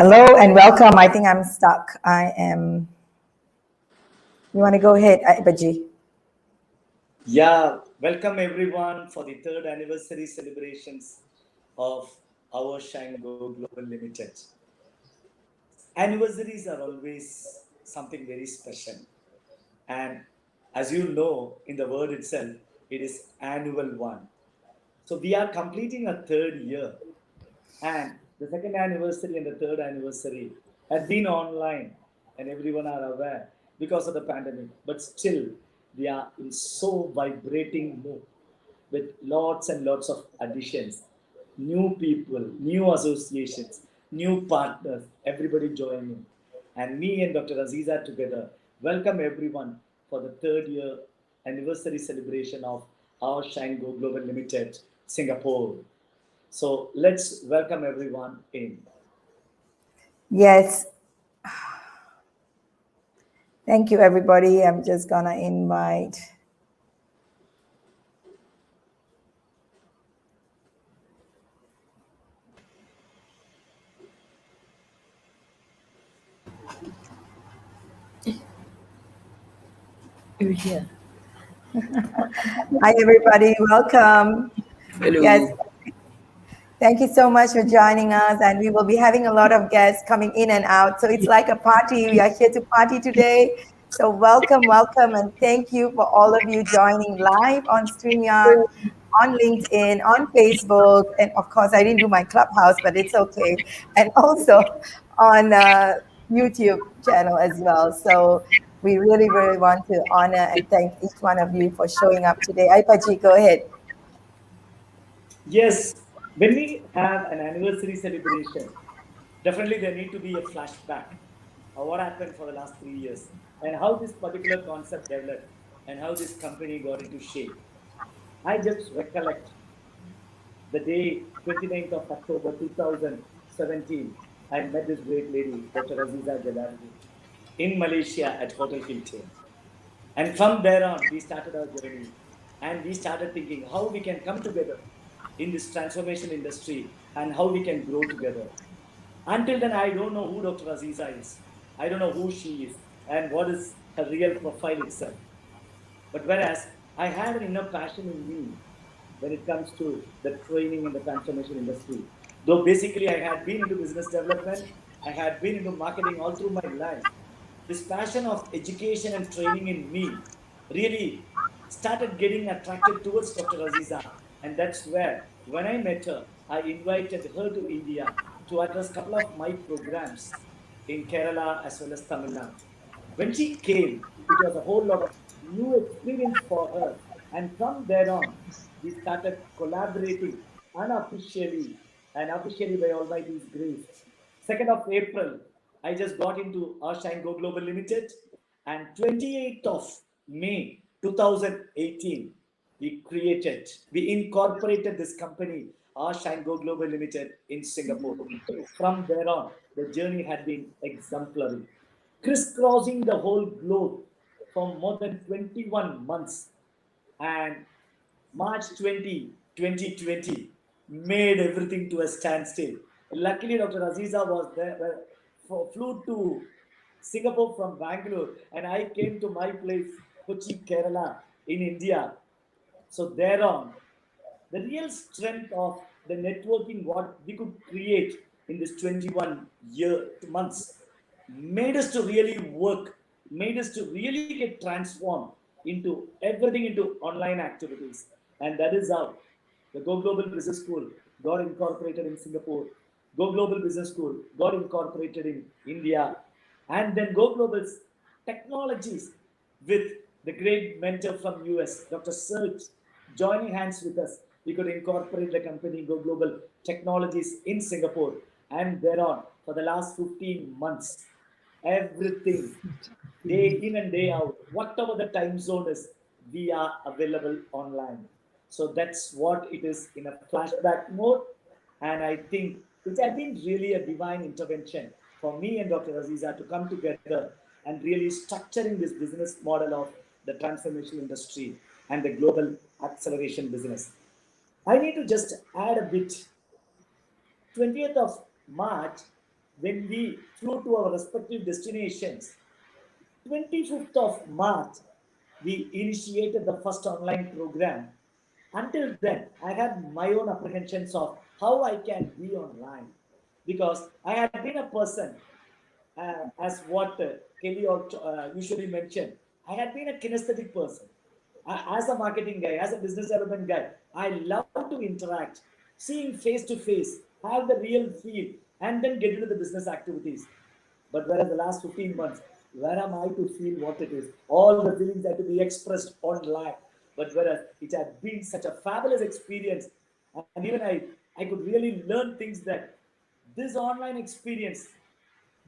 Hello and welcome. I think I'm stuck. You want to go ahead, Baji? Yeah, welcome everyone for the third anniversary celebrations of our Shine Go Global Limited. Anniversaries are always something very special. And as you know, in the word itself, it is annual one. So we are completing a third year. And the second anniversary and the third anniversary had been online, and everyone are aware because of the pandemic. But still, we are in so vibrating mood with lots and lots of additions, new people, new associations, new partners, everybody joining. And me and Dr. Aziza together welcome everyone for the third year anniversary celebration of our Shine Go Global Limited, Singapore. So let's welcome everyone in. Yes. Thank you, everybody. I'm just going to invite. You're here. Hi, everybody. Welcome. Hello. Yes. Thank you so much for joining us. And we will be having a lot of guests coming in and out. So it's like a party. We are here to party today. So welcome, welcome. And thank you for all of you joining live on StreamYard, on LinkedIn, on Facebook. And of course, I didn't do my Clubhouse, but it's okay. And also on YouTube channel as well. So we really, really want to honor and thank each one of you for showing up today. Aipaji, go ahead. Yes, when we have an anniversary celebration, definitely there need to be a flashback of what happened for the last 3 years and how this particular concept developed and how this company got into shape. I just recollect the day 29th of October 2017, I met this great lady, Dr. Aziza Jalaluddin, in Malaysia at Hotel Hilton. And from there on, we started our journey and we started thinking how we can come together in this transformation industry and how we can grow together. Until then, I don't know who Dr. Aziza is. I don't know who she is and what is her real profile itself. But whereas I had an inner passion in me when it comes to the training in the transformation industry. Though basically I had been into business development, I had been into marketing all through my life. This passion of education and training in me really started getting attracted towards Dr. Aziza. And that's where, when I met her, I invited her to India to address a couple of my programs in Kerala as well as Tamil Nadu. When she came, it was a whole lot of new experience for her. And from there on, we started collaborating unofficially and officially by Almighty's grace. 2nd of April, I just got into our Shine Go Global Limited. And 28th of May 2018, we incorporated this company, our Shine Go Global Limited in Singapore. From there on, the journey had been exemplary, crisscrossing the whole globe for more than 21 months. And March 2020 made everything to a standstill. Luckily, Dr. Aziza was there, flew to Singapore from Bangalore, and I came to my place, Kochi, Kerala, in India. So thereon, the real strength of the networking what we could create in this 21 months made us to really work, made us to really get transformed into everything into online activities. And that is how the Go Global Business School got incorporated in Singapore. Go Global Business School got incorporated in India. And then Go Global's technologies with the great mentor from US, Dr. Serge, joining hands with us. We could incorporate the company Go Global Technologies in Singapore. And thereon, for the last 15 months, everything, day in and day out, whatever the time zone is, we are available online. So that's what it is in a flashback mode. And I think it has been really a divine intervention for me and Dr. Aziza to come together and really structuring this business model of the transformation industry and the global acceleration business. I need to just add a bit. 20th of March, when we flew to our respective destinations, 25th of March, we initiated the first online program. Until then, I had my own apprehensions of how I can be online because I had been a person, as what Kelly usually mentioned, I had been a kinesthetic person. As a marketing guy, as a business development guy, I love to interact, seeing face to face, have the real feel, and then get into the business activities. But whereas the last 15 months, where am I to feel what it is? All the feelings had to be expressed online. But whereas it had been such a fabulous experience, and even I could really learn things that this online experience,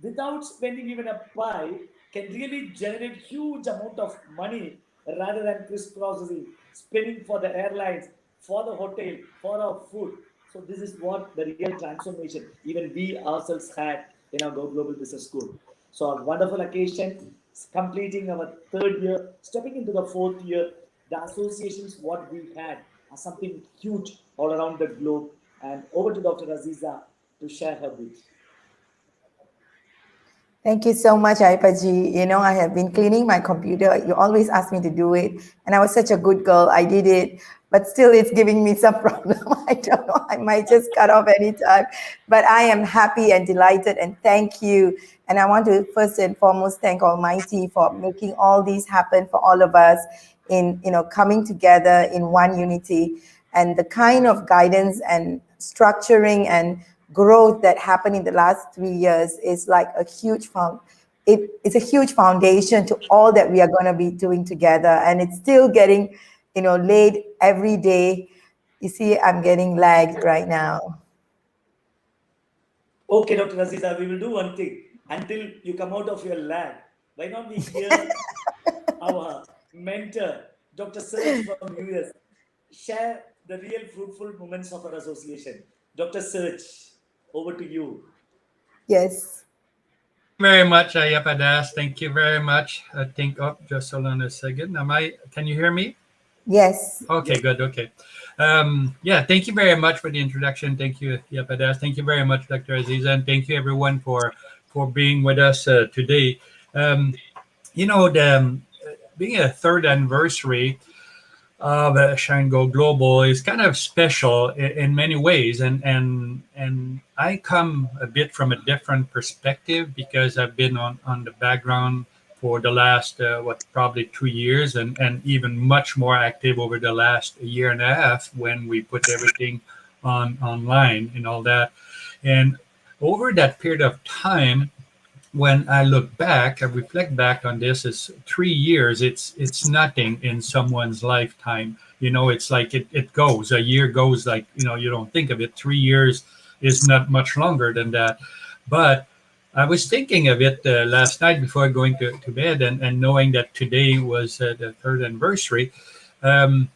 without spending even a pie, can really generate huge amount of money rather than crisscrossing, spending for the airlines, for the hotel, for our food. So this is what the real transformation even we ourselves had in our Go Global Business School. So a wonderful occasion, completing our third year, stepping into the fourth year. The associations what we had are something huge all around the globe. And over to Dr. Aziza to share her bit. Thank you so much, Aipaji. You know, I have been cleaning my computer. You always ask me to do it. And I was such a good girl. I did it. But still, it's giving me some problem. I don't know. I might just cut off anytime. But I am happy and delighted. And thank you. And I want to first and foremost thank Almighty for making all these happen for all of us in, coming together in one unity. And the kind of guidance and structuring and growth that happened in the last 3 years is like a huge it's a huge foundation to all that we are going to be doing together, and it's still getting laid every day. You see, I'm getting lagged right now. Okay, Dr. Aziza, we will do one thing. Until you come out of your lag, why not we hear our mentor, Dr. Serge from US, share the real fruitful moments of our association. Dr. Serge, over to you. Yes. Very much, Ayapadas. Thank you very much. I think, just hold on a second. Can you hear me? Yes. Okay, Yes. good. Okay. Yeah, thank you very much for the introduction. Thank you, Yapadas. Thank you very much, Dr. Aziza. And thank you, everyone, for being with us today. Being a third anniversary of Shine Go Global is kind of special in many ways, and I come a bit from a different perspective because I've been on the background for the last probably 2 years, and even much more active over the last year and a half when we put everything online and all that. And over that period of time, when I look back, I reflect back on this as 3 years. It's nothing in someone's lifetime. It's like it goes. A year goes like you don't think of it. 3 years is not much longer than that. But I was thinking of it last night before going to bed, and knowing that today was the third anniversary. I'm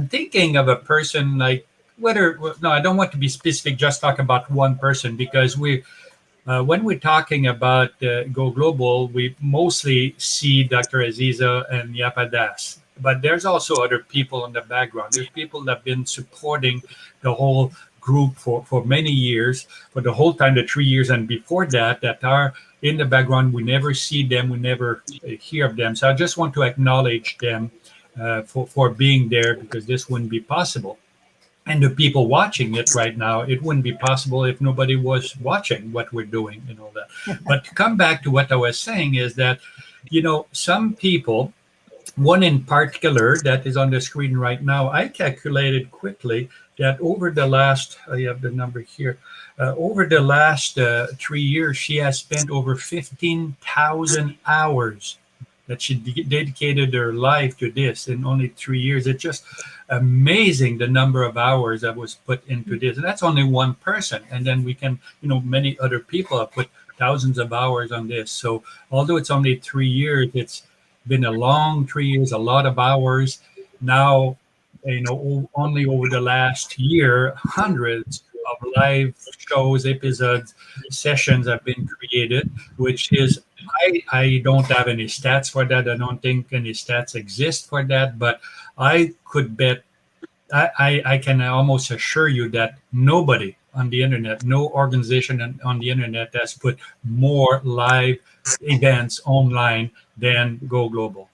thinking of a person like whether no, I don't want to be specific. Just talk about one person because when we're talking about Go Global, we mostly see Dr. Aziza and Yapadas, but there's also other people in the background. There's people that have been supporting the whole group for many years, for the whole time, the 3 years, and before that are in the background. We never see them, we never hear of them. So I just want to acknowledge them for being there, because this wouldn't be possible. And the people watching it right now, it wouldn't be possible if nobody was watching what we're doing and all that. But to come back to what I was saying is that, some people, one in particular that is on the screen right now, I calculated quickly that over the last, I have the number here, over the last 3 years, she has spent over 15,000 hours that she dedicated her life to this in only 3 years. It's just amazing the number of hours that was put into this. And that's only one person. And then we can, many other people have put thousands of hours on this. So although it's only 3 years, it's been a long 3 years, a lot of hours. Now, only over the last year, hundreds of live shows, episodes, sessions have been created, which is, I don't have any stats for that. I don't think any stats exist for that, but I could bet, I can almost assure you that nobody on the internet, no organization on the internet has put more live events online than Go Global.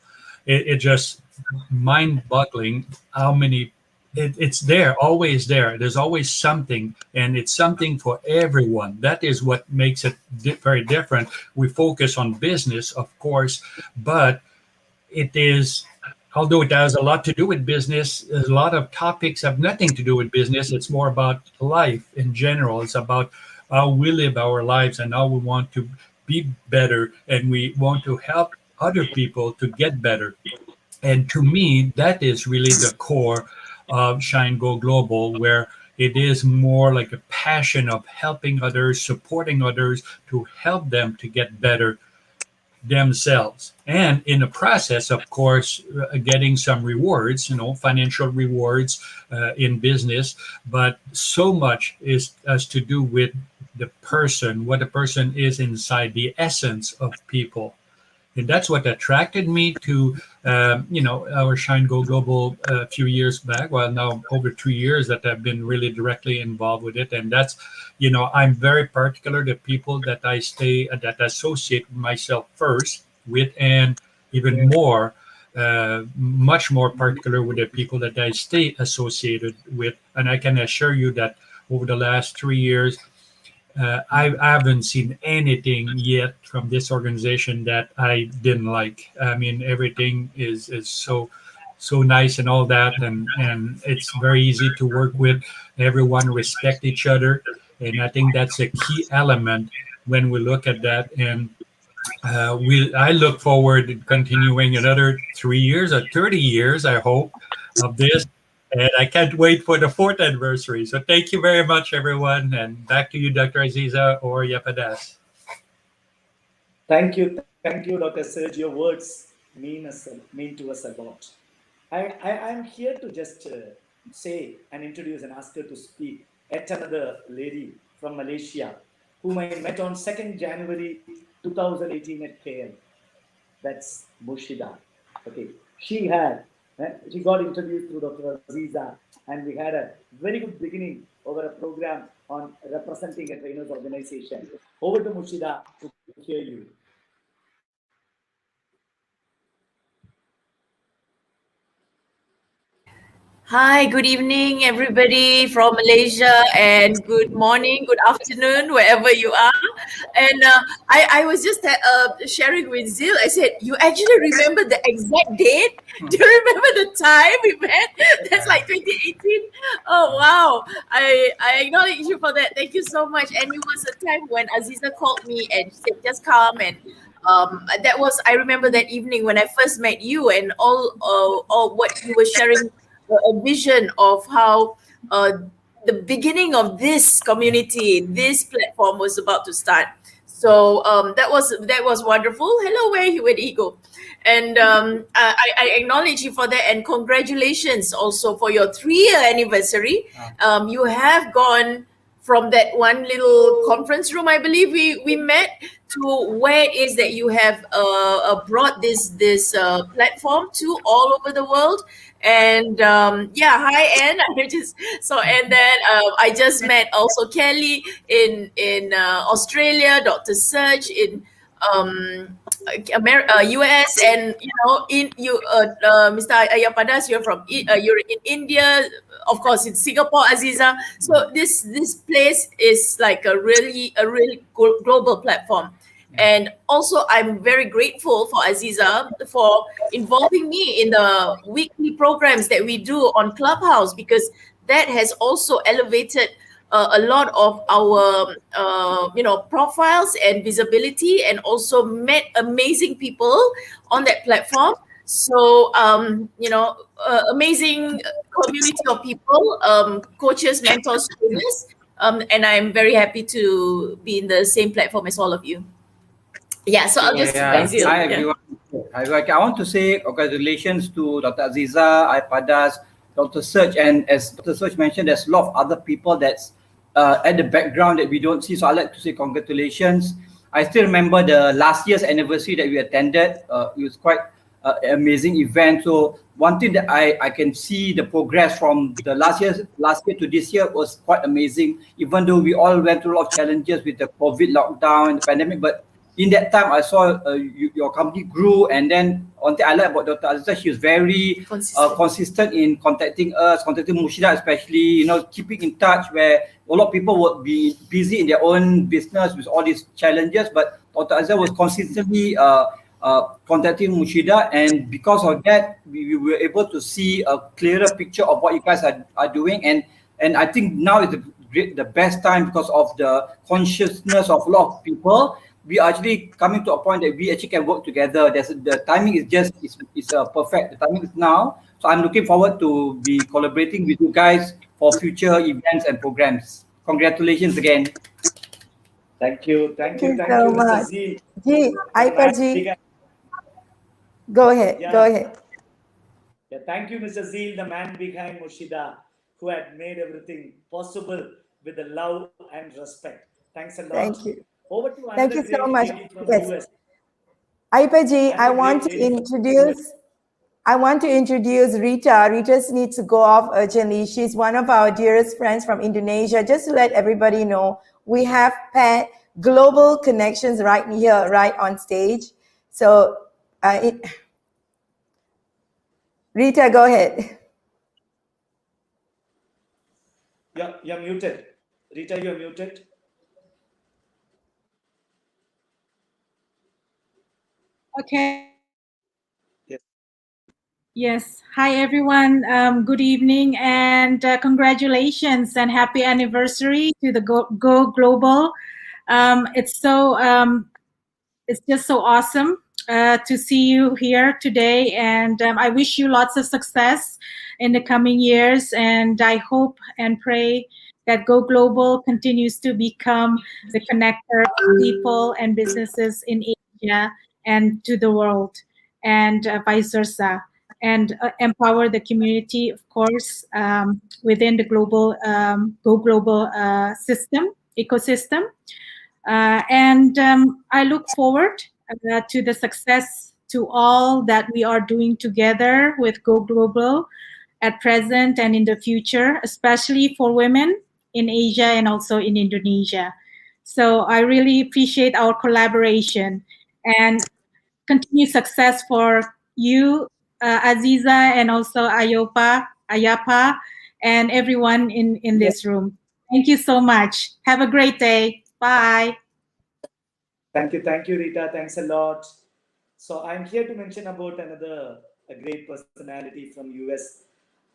It just mind-boggling how many. It's there, always there. There's always something, and it's something for everyone. That is what makes it very different. We focus on business, of course, but it is, although it has a lot to do with business, a lot of topics have nothing to do with business. It's more about life in general. It's about how we live our lives and how we want to be better, and we want to help other people to get better. And to me, that is really the core of Shine Go Global, where it is more like a passion of helping others, supporting others to help them to get better themselves, and in the process, of course, getting some rewards, financial rewards in business. But so much is has to do with the person, what the person is inside, the essence of people. And that's what attracted me to our Shine Go Global a few years back. Well, now over 2 years that I've been really directly involved with it. And that's, I'm very particular the people that I that associate myself first with, and even more, much more particular with the people that I stay associated with. And I can assure you that over the last 3 years, I haven't seen anything yet from this organization that I didn't like. I mean, everything is so nice and all that, and it's very easy to work with. Everyone respect each other, and I think that's a key element when we look at that. And I look forward to continuing another 3 years or 30 years, I hope, of this. And I can't wait for the fourth anniversary. So thank you very much, everyone. And back to you, Dr. Aziza or Yapadas. Thank you, Dr. Serge. Your words mean to us a lot. I'm here to just say and introduce and ask her to speak at another lady from Malaysia, whom I met on 2nd January 2018 at KL. That's Mushida. Okay, she got introduced to Dr. Aziza, and we had a very good beginning over a program on representing a trainers organization. Over to Mushida to hear you. Hi, good evening, everybody from Malaysia, and good morning, good afternoon, wherever you are. And I was just sharing with Zil. I said, you actually remember the exact date? Do you remember the time we met? That's like 2018. Oh, wow. I acknowledge you for that. Thank you so much. And it was a time when Aziza called me and said, just come. And I remember that evening when I first met you, and all what you were sharing, a vision of how the beginning of this community, this platform was about to start. So that was wonderful. Hello, where did he go? And I acknowledge you for that, and congratulations also for your 3-year anniversary. You have gone from that one little conference room, I believe we met, to where it is that you have brought this platform to all over the world. And hi Anne. And then I just met also Kelly in Australia, Dr. Serge in US, and Mr. Ayapadas, you're in India, of course in Singapore, Aziza. So this place is like a really global platform. And also, I'm very grateful for Aziza for involving me in the weekly programs that we do on Clubhouse, because that has also elevated a lot of our profiles and visibility, and also met amazing people on that platform. So amazing community of people, coaches, mentors, trainers, and I'm very happy to be in the same platform as all of you. Yeah, so I'll just Hi everyone. I want to say congratulations to Dr. Aziza, Ayapadas, Dr. Serge, and as Dr. Serge mentioned, there's a lot of other people that's at the background that we don't see. So I'd like to say congratulations. I still remember the last year's anniversary that we attended. It was quite amazing event. So one thing that I can see the progress from the last year to this year was quite amazing. Even though we all went through a lot of challenges with the COVID lockdown and the pandemic, but in that time I saw your company grew. And then one thing I like about Dr. Aziza, she was very consistent in contacting us, contacting Mushida especially, keeping in touch, where a lot of people would be busy in their own business with all these challenges, but Dr. Aziza was consistently contacting Mushida, and because of that, we were able to see a clearer picture of what you guys are doing. And I think now is the best time, because of the consciousness of a lot of people. We are actually coming to a point that we actually can work together. The timing is perfect. The timing is now. So I'm looking forward to be collaborating with you guys for future events and programs. Congratulations again. Thank you, so Mr. much. Z. Ji, Aipaji, go ahead. Yeah. Go ahead. Yeah, thank you, Mr. Zeal, the man behind Mushida, who had made everything possible with the love and respect. Thanks a lot. Thank you. Over to Thank another you so great much. lady from Yes. US. Aipaji, I Another want great to lady from introduce Rita. Rita needs to go off urgently. She's one of our dearest friends from Indonesia. Just to let everybody know, we have global connections right here, right on stage. So, Rita, go ahead. You're muted. Rita, you're muted. Okay. Yes. Yes. Hi, everyone. Good evening and congratulations and happy anniversary to the Go Global. It's just so awesome to see you here today, and I wish you lots of success in the coming years. And I hope and pray that Go Global continues to become the connector of people and businesses in Asia and to the world, and vice versa, and empower the community, of course, within the Go Global ecosystem. And I look forward to the success to all that we are doing together with Go Global at present and in the future, especially for women in Asia and also in Indonesia. So I really appreciate our collaboration, and continued success for you, Aziza, and also Ayapa, and everyone in this room. Thank you so much. Have a great day. Bye. Thank you, Rita. Thanks a lot. So I'm here to mention about a great personality from US,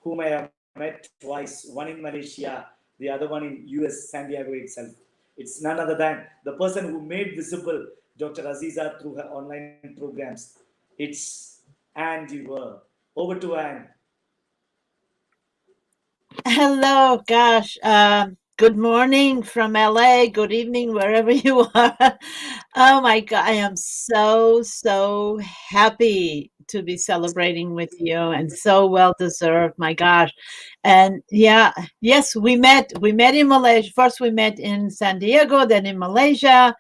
whom I have met twice, one in Malaysia, the other one in US, San Diego itself. It's none other than the person who made visible Dr. Aziza through her online programs. It's Anne Dewar. Over to Anne. Hello, gosh. Good morning from LA. Good evening, wherever you are. Oh my God, I am so happy to be celebrating with you, and so well deserved. My gosh. And yes, we met in Malaysia. First, we met in San Diego, then in Malaysia.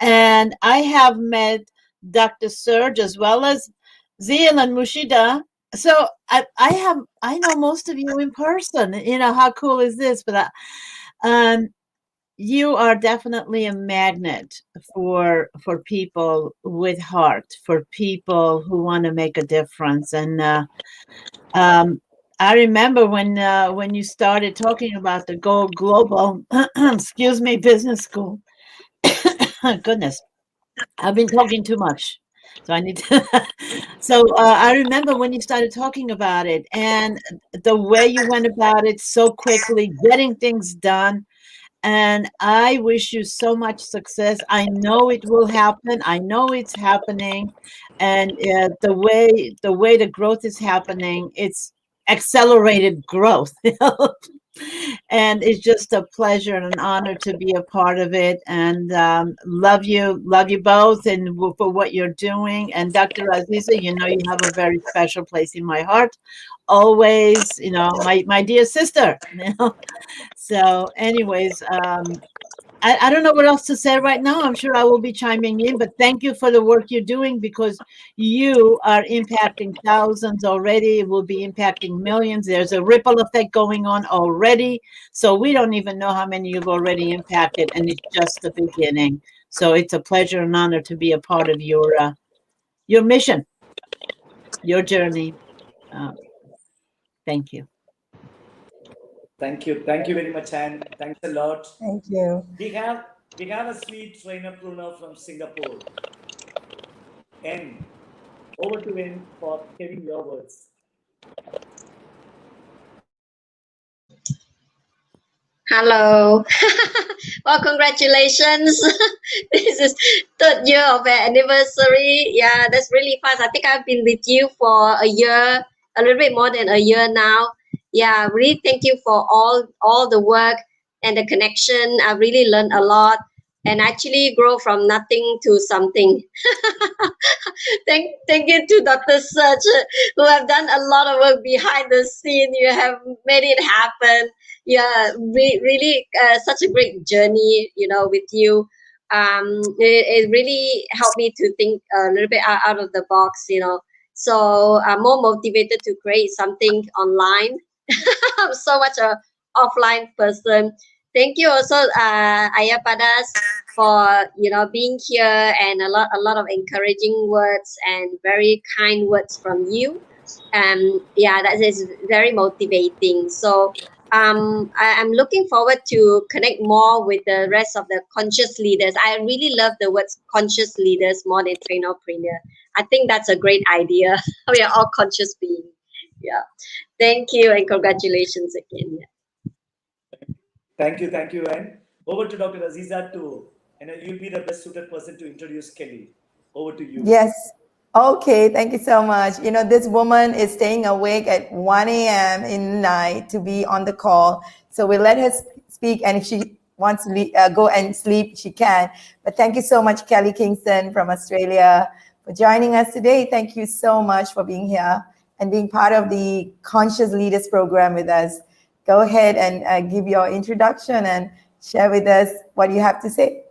And I have met Dr. Serge as well as Zeal and Mushida. So I know most of you in person. How cool is this? But you are definitely a magnet for people with heart, for people who want to make a difference. And I remember when you started talking about the Go Global, excuse me, business school. Goodness, I've been talking too much. So I need to. So I remember when you started talking about it, and the way you went about it so quickly, getting things done. And I wish you so much success. I know it will happen. I know it's happening, and the way the growth is happening, it's accelerated growth. And it's just a pleasure and an honor to be a part of it. And love you both, and for what you're doing. And Dr. Aziza, you have a very special place in my heart. Always, my dear sister. So anyways, I don't know what else to say right now. I'm sure I will be chiming in, but thank you for the work you're doing, because you are impacting thousands already. It will be impacting millions. There's a ripple effect going on already. So we don't even know how many you've already impacted, and it's just the beginning. So it's a pleasure and honor to be a part of your mission, your journey. Thank you. Thank you very much, Anne. Thanks a lot. Thank you. We have a sweet trainer from Singapore. N, over to N for sharing your words. Hello. Well, congratulations. This is third year of an anniversary. Yeah, that's really fast. I think I've been with you for a year, a little bit more than a year now. Yeah, really thank you for all the work and the connection. I really learned a lot and actually grow from nothing to something. Thank you to Dr. Serge, who have done a lot of work behind the scene. You have made it happen. Yeah, really such a great journey, with you. It really helped me to think a little bit out of the box, so I'm more motivated to create something online. I'm so much a offline person. Thank you also, Ayah Padas, for being here, and a lot of encouraging words and very kind words from you. Yeah, that is very motivating. So I'm looking forward to connect more with the rest of the conscious leaders. I really love the words conscious leaders more than trainerpreneur. I think that's a great idea. We are all conscious beings. Yeah. Thank you and congratulations again. Thank you, Anne. Over to Dr. Aziza too. And you'll be the best suited person to introduce Kelly. Over to you. Yes. Okay, thank you so much. This woman is staying awake at 1 a.m. in the night to be on the call. So we let her speak, and if she wants to go and sleep, she can. But thank you so much, Kelly Kingston from Australia, for joining us today. Thank you so much for being here and being part of the Conscious Leaders program with us. Go ahead and give your introduction and share with us what you have to say.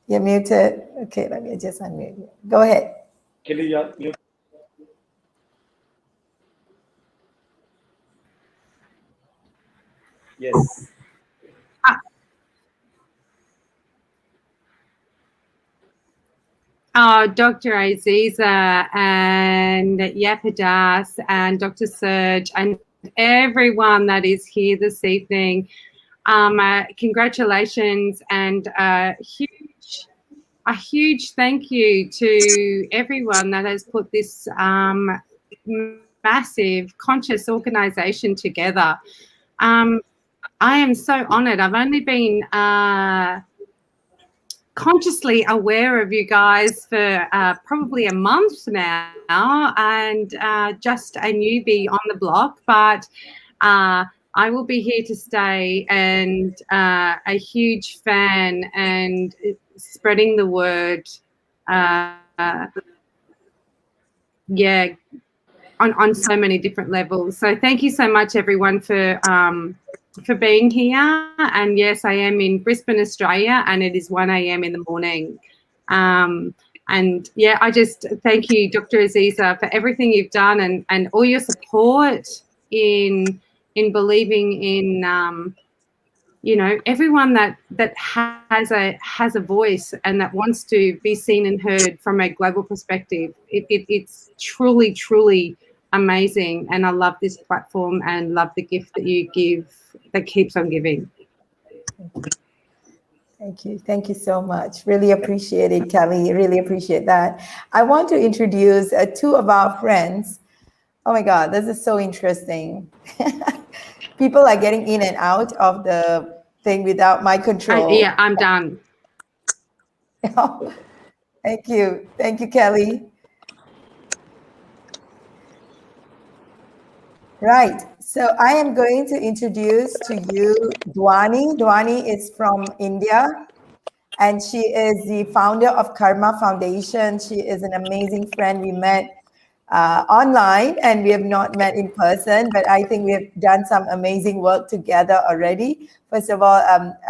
You're muted. Okay, let me just unmute you. Go ahead. Kelly, you. Yes. Dr. Aziza and Yapadas and Dr. Serge and everyone that is here this evening, congratulations and a huge thank you to everyone that has put this massive conscious organization together. I am so honored. I've only been consciously aware of you guys for probably a month now, and just a newbie on the block, but I will be here to stay, and a huge fan and spreading the word, yeah, on so many different levels. So thank you so much, everyone, for being here. And yes, I am in Brisbane, Australia, and it is 1 a.m. in the morning. And yeah, I just thank you, Dr. Aziza, for everything you've done and all your support in believing in everyone that has a voice and that wants to be seen and heard from a global perspective. It's truly amazing, and I love this platform and love the gift that you give that keeps on giving. Thank you so much. Really appreciate it, Kelly. Really appreciate that. I want to introduce two of our friends. Oh my God, this is so interesting. People are getting in and out of the thing without my control. Yeah, I'm done. Thank you, Kelly. Right, so I am going to introduce to you Dwani. Dwani is from India, and she is the founder of Karma Foundation. She is an amazing friend. We met online, and we have not met in person, but I think we have done some amazing work together already. First of all,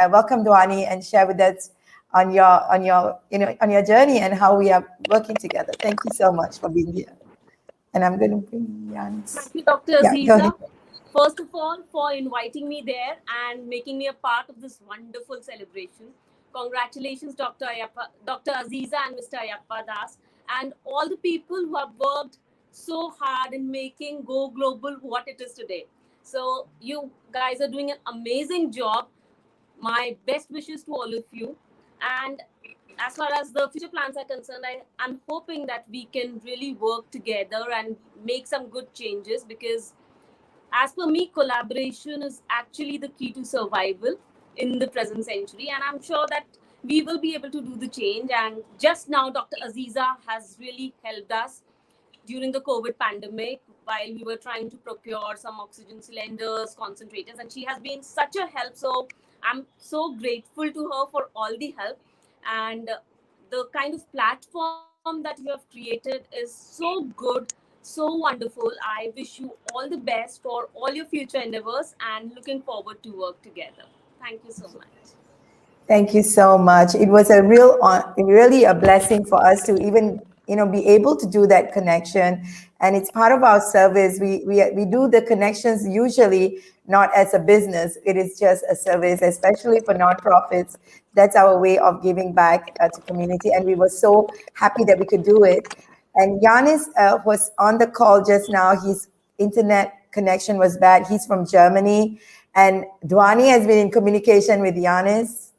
welcome Dwani, and share with us on your journey and how we are working together. Thank you so much for being here. And I'm going to bring Janice. Thank you, Dr. Yeah, go ahead. Aziza. First of all, for inviting me there and making me a part of this wonderful celebration. Congratulations, Dr. Aziza and Mr. Ayappa Das, and all the people who have worked so hard in making Go Global what it is today. So you guys are doing an amazing job. My best wishes to all of you. And as far as the future plans are concerned, I'm hoping that we can really work together and make some good changes, because as per me, collaboration is actually the key to survival in the present century. And I'm sure that we will be able to do the change. And just now, Dr. Aziza has really helped us during the COVID pandemic while we were trying to procure some oxygen cylinders, concentrators, and she has been such a help. So I'm so grateful to her for all the help. And the kind of platform that you have created is so good, so wonderful. I wish you all the best for all your future endeavors and looking forward to work together. Thank you so much. Thank you so much. It was really a blessing for us to even be able to do that connection, and it's part of our service. We do the connections usually not as a business. It is just a service, especially for nonprofits. That's our way of giving back to community, and we were so happy that we could do it. And Yanis was on the call just now. His internet connection was bad. He's from Germany, and Dwani has been in communication with Yanis.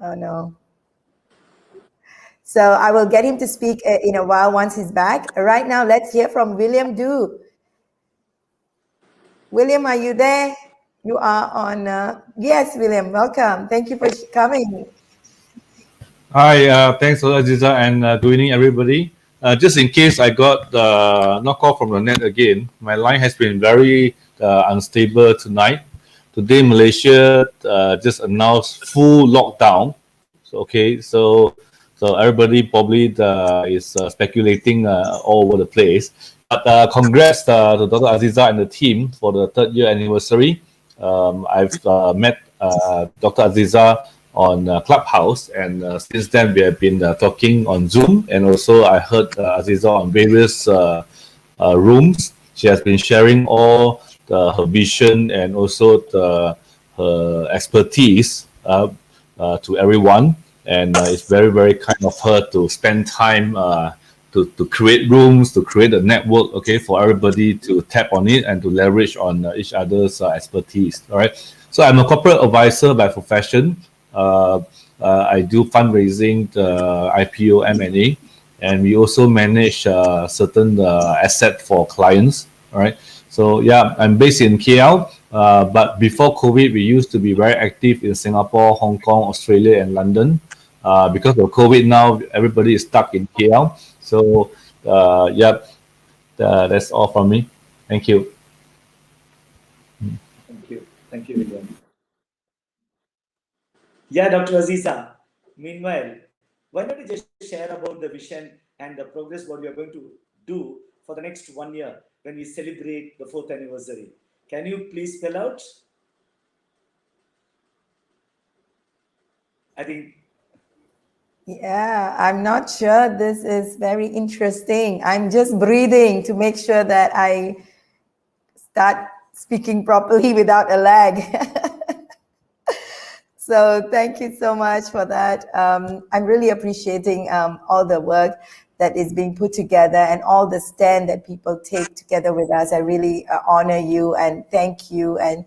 Oh no. So I will get him to speak in a while once he's back. Right now, let's hear from William Du. William, are you there? You are on. Yes, William, welcome. Thank you for coming. Hi, thanks for Aziza and good evening, everybody. Just in case I got knocked off from the net again, my line has been very unstable tonight. Today, Malaysia just announced full lockdown. So everybody probably is speculating all over the place. But congrats to Dr. Aziza and the team for the 3rd year anniversary. I've met Dr. Aziza on Clubhouse, and since then we have been talking on Zoom, and also I heard Aziza on various rooms. She has been sharing all her vision and also her expertise to everyone. And it's very, very kind of her to spend time to create rooms, to create a network, for everybody to tap on it and to leverage on each other's expertise. All right. So I'm a corporate advisor by profession. I do fundraising, IPO, M&A, and we also manage certain asset for clients. All right. So yeah, I'm based in KL, but before COVID, we used to be very active in Singapore, Hong Kong, Australia, and London. Because of COVID now, everybody is stuck in KL. So yeah, that's all from me. Thank you. Thank you, William. Yeah, Dr. Aziza. Meanwhile, why don't you just share about the vision and the progress what we are going to do for the next 1 year when we celebrate the 4th anniversary? Can you please spell out? I think. Yeah, I'm not sure. This is very interesting. I'm just breathing to make sure that I start speaking properly without a lag. So thank you so much for that. I'm really appreciating all the work that is being put together and all the stand that people take together with us. I really honor you and thank you. And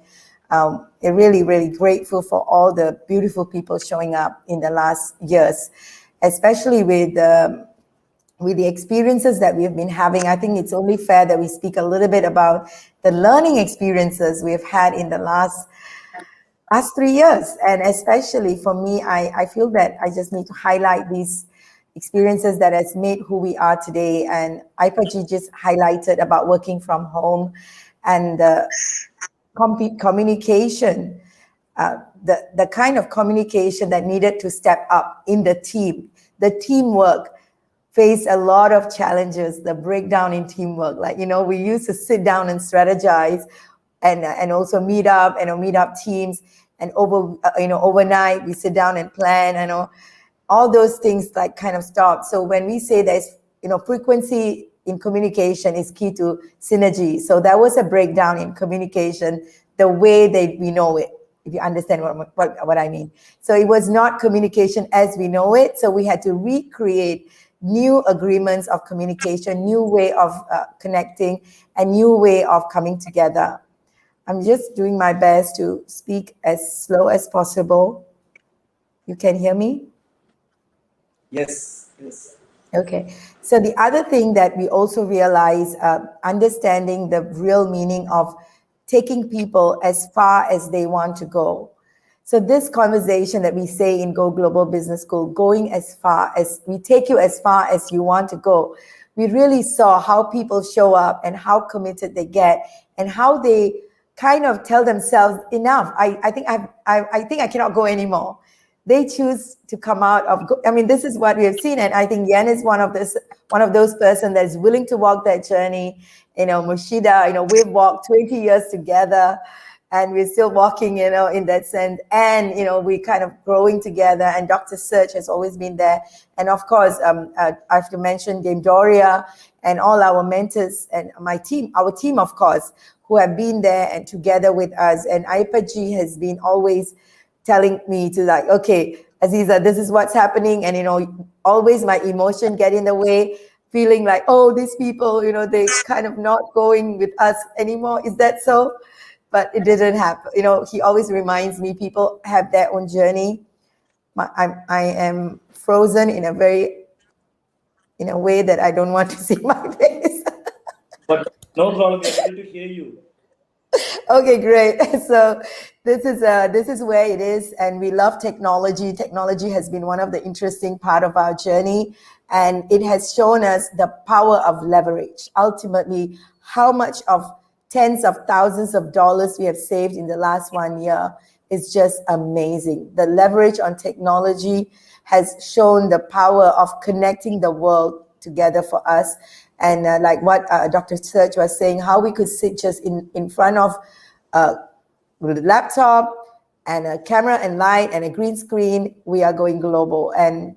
I'm really, really grateful for all the beautiful people showing up in the last years, especially with the experiences that we've been having. I think it's only fair that we speak a little bit about the learning experiences we've had in the last 3 years. And especially for me, I feel that I just need to highlight these experiences that has made who we are today. And Aipaji just highlighted about working from home and the communication, the kind of communication that needed to step up in the team, the teamwork faced a lot of challenges, the breakdown in teamwork. Like, we used to sit down and strategize and also meet up, meet up teams, and overnight we sit down and plan, all those things like kind of stop. So when we say there's, frequency in communication is key to synergy. So there was a breakdown in communication, the way that we know it, if you understand what I mean. So it was not communication as we know it. So we had to recreate new agreements of communication, new way of connecting, a new way of coming together. I'm just doing my best to speak as slow as possible. You can hear me? Yes. Okay. So the other thing that we also realize, understanding the real meaning of taking people as far as they want to go. So this conversation that we say in Go Global Business School, going as far as we take you as far as you want to go, we really saw how people show up and how committed they get and how they kind of tell themselves, enough, I think I cannot go anymore. They choose to come out of, this is what we have seen. And I think Yen is one of those person that is willing to walk that journey. Mushida, we've walked 20 years together and we're still walking, in that sense. And, we kind of growing together, and Dr. Serge has always been there. And of course, I have to mention Dame Doria and all our mentors and our team, of course, who have been there and together with us. And Aipaji has been always telling me to like, okay, Aziza, this is what's happening. And, always my emotion get in the way, feeling like, oh, these people, they kind of not going with us anymore. Is that so? But it didn't happen. He always reminds me people have their own journey. I am frozen in a way that I don't want to see my face. But no problem, we're able to hear you. Okay, great. So this is where it is, and we love technology. Technology has been one of the interesting part of our journey, and it has shown us the power of leverage. Ultimately, how much of tens of thousands of dollars we have saved in the last 1 year is just amazing. The leverage on technology has shown the power of connecting the world together for us. And like what Dr. Serge was saying, how we could sit just in front of a laptop and a camera and light and a green screen, we are going global. And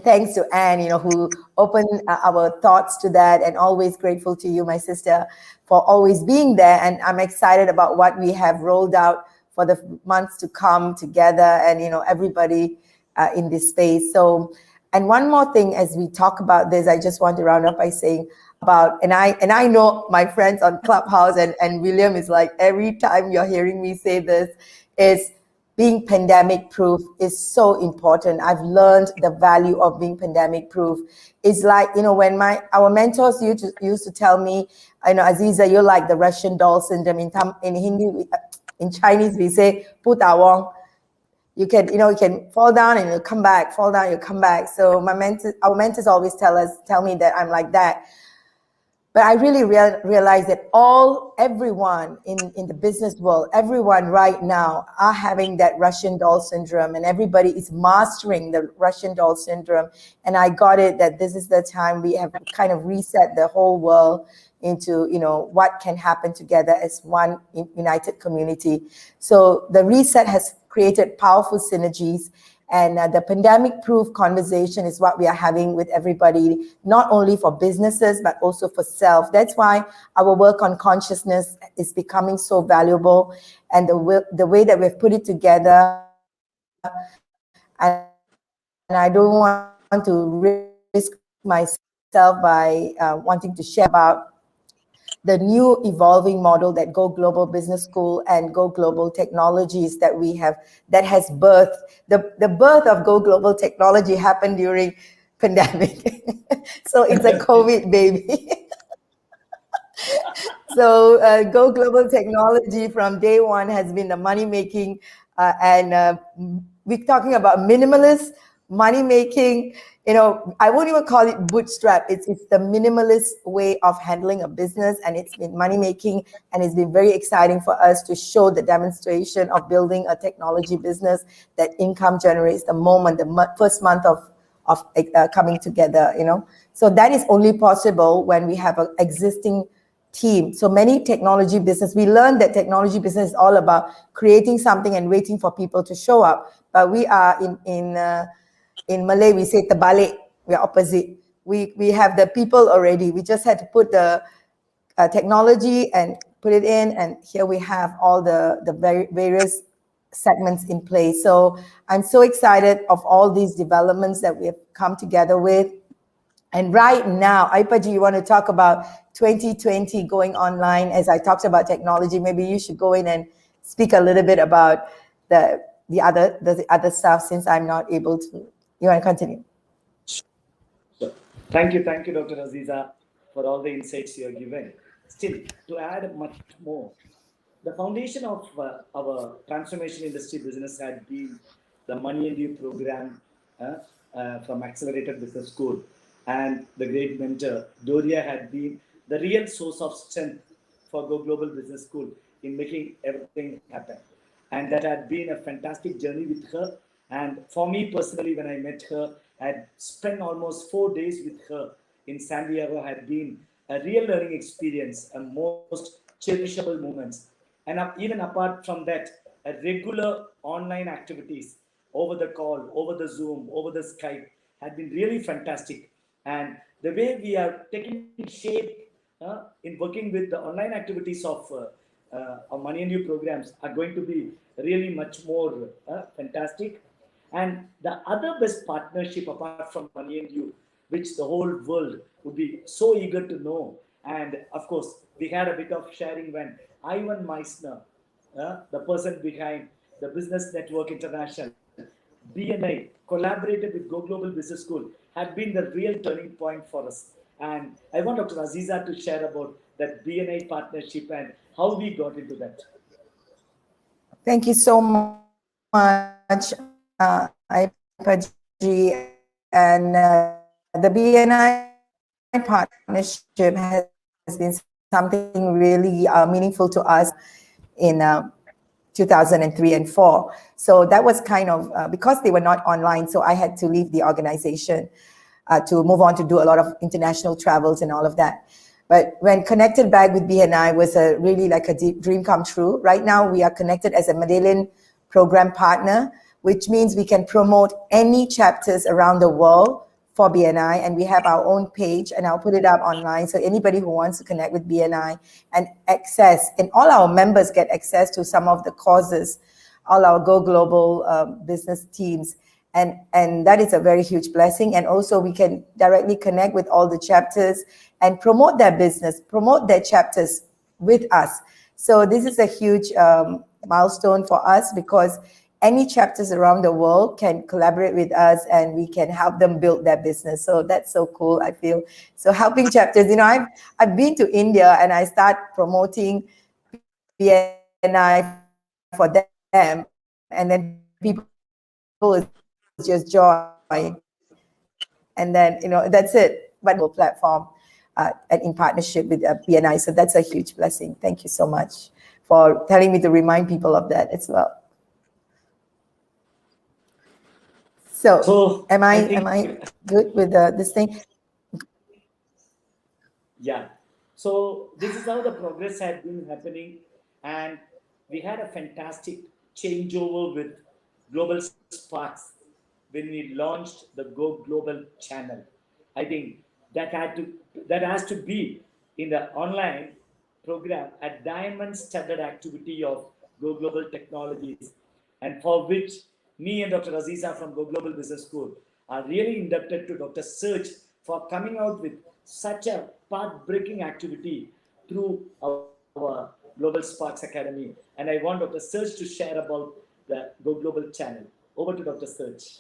thanks to Anne, who opened our thoughts to that, and always grateful to you, my sister, for always being there. And I'm excited about what we have rolled out for the months to come together, and, everybody in this space. So, and one more thing, as we talk about this, I just want to round up by saying about, and I know my friends on Clubhouse, and William is like, every time you're hearing me say this, is being pandemic proof is so important. I've learned the value of being pandemic proof. It's like, when our mentors used to tell me, Aziza, you're like the Russian doll syndrome. In Hindi, in Chinese, we say, putawong. You can fall down and you come back, fall down, you come back. So our mentors always tell me that I'm like that. But I really realize that everyone in the business world, everyone right now are having that Russian doll syndrome, and everybody is mastering the Russian doll syndrome. And I got it that this is the time we have kind of reset the whole world into, what can happen together as one united community. So the reset has created powerful synergies. And the pandemic-proof conversation is what we are having with everybody, not only for businesses, but also for self. That's why our work on consciousness is becoming so valuable. And the way that we've put it together, and I don't want to risk myself by wanting to share about the new evolving model that Go Global Business School and Go Global Technologies that we have, that has birthed. The birth of Go Global Technology happened during pandemic. So it's a COVID baby. So Go Global Technology from day one has been the money-making, and we're talking about minimalist money-making. I won't even call it bootstrap. It's the minimalist way of handling a business, and it's been money-making, and it's been very exciting for us to show the demonstration of building a technology business that income generates the moment, the first month of of coming together, So that is only possible when we have an existing team. So many technology business, we learned that technology business is all about creating something and waiting for people to show up. But we are in Malay, we say terbalik, we are opposite. We have the people already. We just had to put the technology and put it in, and here we have all the various segments in place. So I'm so excited of all these developments that we have come together with. And right now, Aipaji, you want to talk about 2020 going online? As I talked about technology, maybe you should go in and speak a little bit about the other stuff, since I'm not able to. You want to continue? So, thank you, Dr. Aziza, for all the insights you are giving. Still, to add much more, the foundation of our transformation industry business had been the Money and You program from Accelerated Business School, and the great mentor Doria had been the real source of strength for GoGLOBAL Business School in making everything happen. And that had been a fantastic journey with her. And for me personally, when I met her, I had spent almost 4 days with her in San Diego. Had been a real learning experience and most cherishable moments. And even apart from that, a regular online activities over the call, over the Zoom, over the Skype had been really fantastic. And the way we are taking shape in working with the online activities of Money and You programs are going to be really much more fantastic. And the other best partnership apart from Money and You, which the whole world would be so eager to know. And of course, we had a bit of sharing when Ivan Meissner, the person behind the Business Network International, BNI, collaborated with GoGLOBAL Business School, had been the real turning point for us. And I want Dr. Aziza to share about that BNI partnership and how we got into that. Thank you so much, Aipaji. And the BNI partnership has been something really meaningful to us in 2003 and 4. So that was kind of, because they were not online, so I had to leave the organization to move on to do a lot of international travels and all of that. But when connected back with BNI was really like a deep dream come true. Right now, we are connected as a Medellin program partner, which means we can promote any chapters around the world for BNI, and we have our own page, and I'll put it up online. So anybody who wants to connect with BNI and access, and all our members get access to some of the causes, all our Go Global business teams. And that is a very huge blessing. And also we can directly connect with all the chapters and promote their business, promote their chapters with us. So this is a huge milestone for us, because any chapters around the world can collaborate with us and we can help them build their business. So that's so cool, I feel. So helping chapters, I've been to India and I start promoting BNI for them, and then people just join, and then that's it. But platform and in partnership with BNI, so that's a huge blessing. Thank you so much for telling me to remind people of that as well. So am I good with this thing? Yeah. So this is how the progress had been happening, and we had a fantastic changeover with Global Sparks when we launched the Go Global channel. I think that has to be in the online program a diamond-studded activity of Go Global Technologies, and for which me and Dr. Aziza from Go Global Business School are really indebted to Dr. Serge for coming out with such a path-breaking activity through our Global Sparks Academy. And I want Dr. Serge to share about the Go Global channel. Over to Dr. Serge.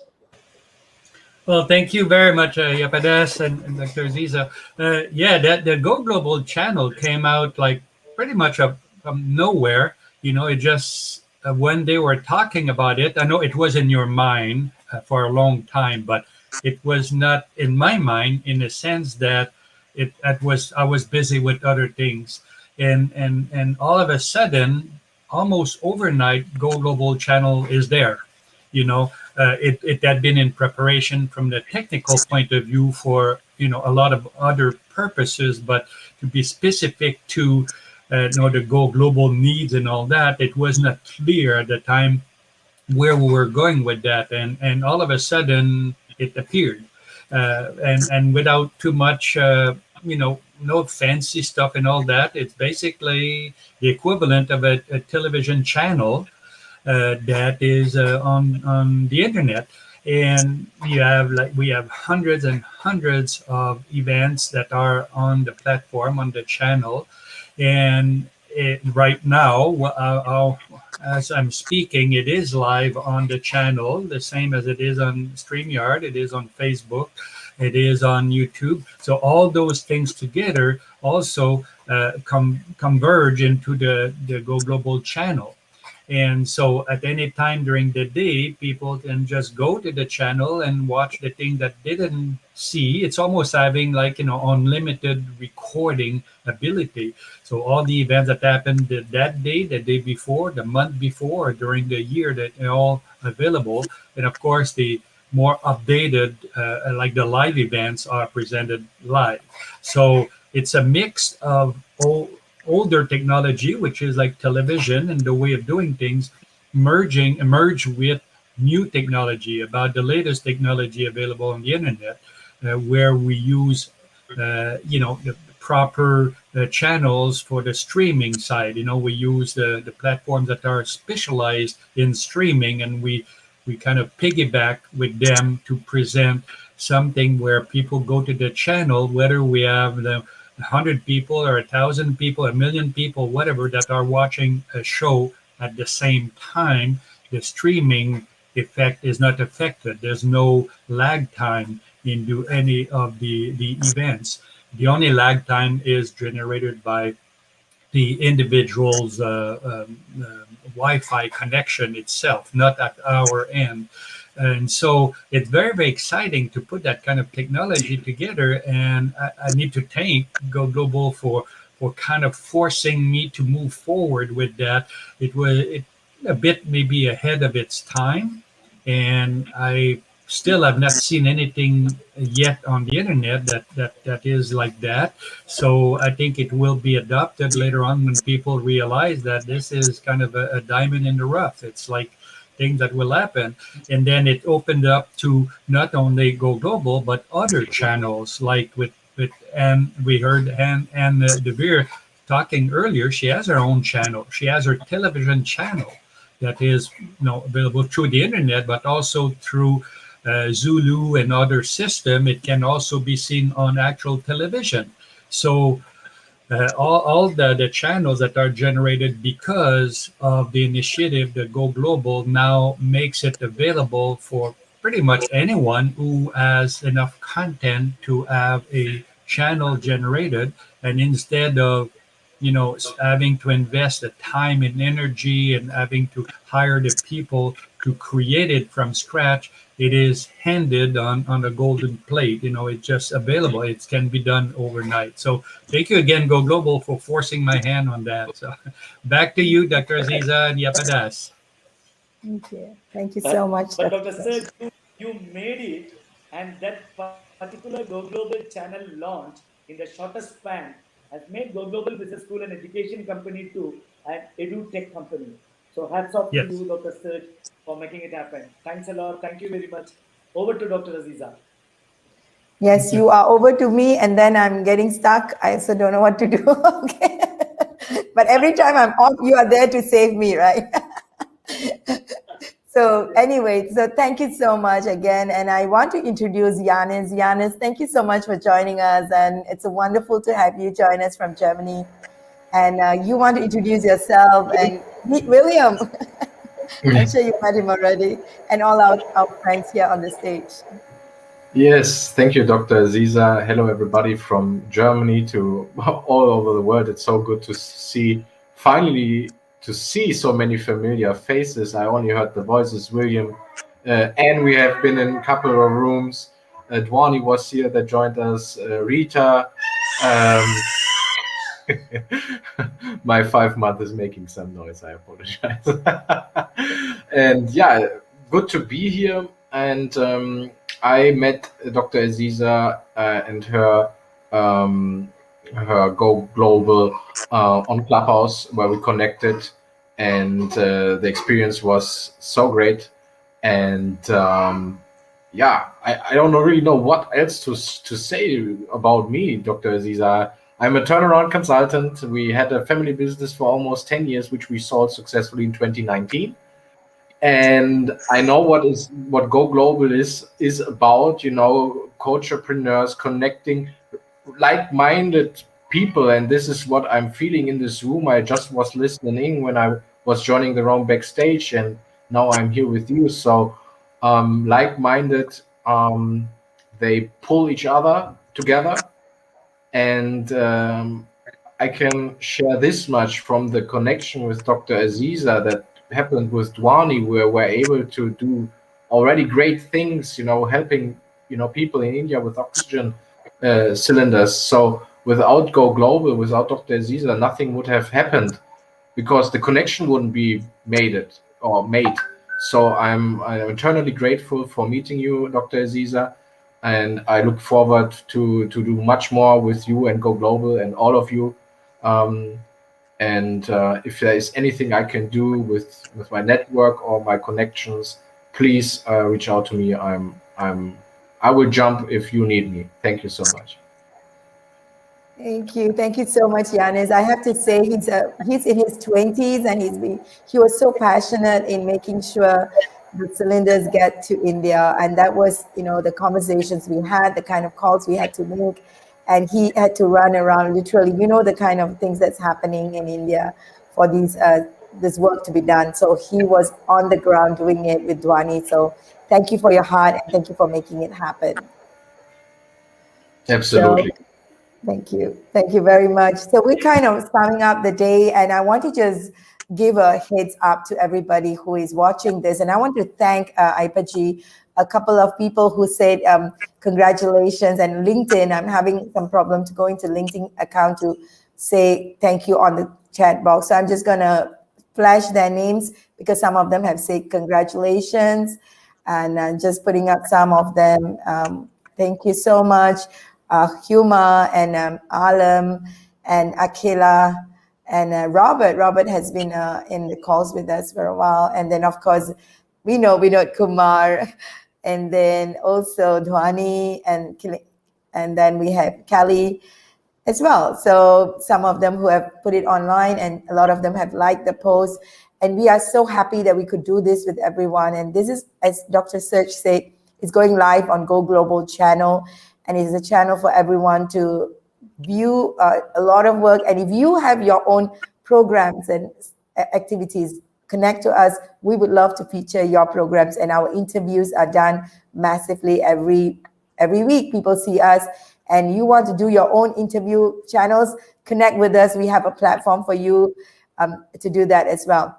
Well, thank you very much, Yapadas and Dr. Aziza. That the Go Global channel came out like pretty much from nowhere. It just, when they were talking about it, I know it was in your mind for a long time, but it was not in my mind, in the sense that I was busy with other things. And all of a sudden, almost overnight, Go Global channel is there. it had been in preparation from the technical point of view for a lot of other purposes, but to be specific to the Go Global needs and all that, it was not clear at the time where we were going with that, and all of a sudden it appeared, and without too much no fancy stuff and all that. It's basically the equivalent of a television channel that is on the internet. And we have hundreds and hundreds of events that are on the platform, on the channel. And right now, as I'm speaking, it is live on the channel, the same as it is on StreamYard, it is on Facebook, it is on YouTube. So all those things together also converge into the Go Global channel. And so at any time during the day, people can just go to the channel and watch the thing that they didn't see. It's almost having unlimited recording ability. So all the events that happened that day, the day before, the month before, during the year, that are all available. And of course, the more updated, like the live events, are presented live. So it's a mix of older technology, which is like television and the way of doing things, merge with new technology, about the latest technology available on the internet, where we use the proper channels for the streaming side. We use the platforms that are specialized in streaming, and we kind of piggyback with them to present something where people go to the channel, whether we have the 100 people or 1,000 people, 1,000,000 people, whatever, that are watching a show at the same time. The streaming effect is not affected. There's no lag time into any of the events. The only lag time is generated by the individual's Wi-Fi connection itself, not at our end. And so it's very, very exciting to put that kind of technology together. And I need to thank Go Global for kind of forcing me to move forward with that. It was a bit maybe ahead of its time, and I still have not seen anything yet on the internet that is like that. So I think it will be adopted later on when people realize that this is kind of a diamond in the rough. It's like things that will happen. And then it opened up to not only Go Global, but other channels, like with and we heard Anne De Beer talking earlier. She has her own channel. She has her television channel that is available through the internet, but also through Zulu and other system. It can also be seen on actual television. So all the channels that are generated because of the initiative, the Go Global, now makes it available for pretty much anyone who has enough content to have a channel generated. And instead of having to invest the time and energy and having to hire the people to create it from scratch, it is handed on a golden plate. It's just available. It can be done overnight. So thank you again, Go Global, for forcing my hand on that. So back to you, Dr. Aziza and Yapadas. Thank you. Thank you so much. But Dr. Sir, you made it, and that particular Go Global channel launch in the shortest span has made Go Global Business School an education company too, an edu tech company. So hats off to you, Dr. Sir, for making it happen. Thanks a lot. Thank you very much. Over to Dr. Aziza. Yes, you are over to me, and then I'm getting stuck. I also don't know what to do. Okay. But every time I'm off, you are there to save me, right? So anyway, so thank you so much again. And I want to introduce Yanis. Yanis, thank you so much for joining us. And it's wonderful to have you join us from Germany. And you want to introduce yourself and meet William. I'm sure you met him already. And all our friends here on the stage. Yes, thank you, Dr. Aziza. Hello, everybody from Germany to all over the world. It's so good to finally see so many familiar faces. I only heard the voices, William, and we have been in a couple of rooms. Dwani was here that joined us, Rita. My 5 month is making some noise, I apologize. And yeah, good to be here. And I met Dr. Aziza and her Go Global on Clubhouse, where we connected, and the experience was so great. And yeah, I don't really know what else to say about me, Dr. Aziza. I'm a turnaround consultant. We had a family business for almost 10 years, which we sold successfully in 2019. And I know what Go Global is about, you know, coachpreneurs connecting like-minded people, and this is what I'm feeling in this room. I just was listening when I was joining the room backstage, and now I'm here with you. So like-minded, they pull each other together, and I can share this much from the connection with Dr. Aziza that happened with Dwani, where we're able to do already great things, you know, helping, you know, people in India with oxygen cylinders. So without Go Global, without Dr. Aziza, nothing would have happened, because the connection wouldn't be made. So I'm eternally grateful for meeting you, Dr. Aziza, and I look forward to do much more with you and Go Global and all of you. And if there is anything I can do with my network or my connections, please reach out to me. I will jump if you need me. Thank you so much. Thank you so much, Yanis. I have to say he's in his 20s, and he was so passionate in making sure the cylinders get to India, and that was, you know, the conversations we had, the kind of calls we had to make, and he had to run around literally, you know, the kind of things that's happening in India for this work to be done. So he was on the ground doing it with Dwani. So thank you for your heart, and thank you for making it happen. Absolutely. So, thank you. Thank you very much. So we're kind of summing up the day, and I want to just give a heads up to everybody who is watching this. And I want to thank Aipaji, a couple of people who said congratulations, and LinkedIn. I'm having some problem to go into LinkedIn account to say thank you on the chat box. So I'm just going to flash their names because some of them have said congratulations, and just putting up some of them. Thank you so much. Huma and Alam and Akila and Robert. Robert has been in the calls with us for a while. And then, of course, we know Kumar, and then also Dhwani, and then we have Kelly as well. So some of them who have put it online, and a lot of them have liked the post. And we are so happy that we could do this with everyone. And this is, as Dr. Serge said, it's going live on Go Global channel. And it's a channel for everyone to view a lot of work. And if you have your own programs and activities, connect to us. We would love to feature your programs, and our interviews are done massively every week. People see us, and you want to do your own interview channels, connect with us. We have a platform for you to do that as well.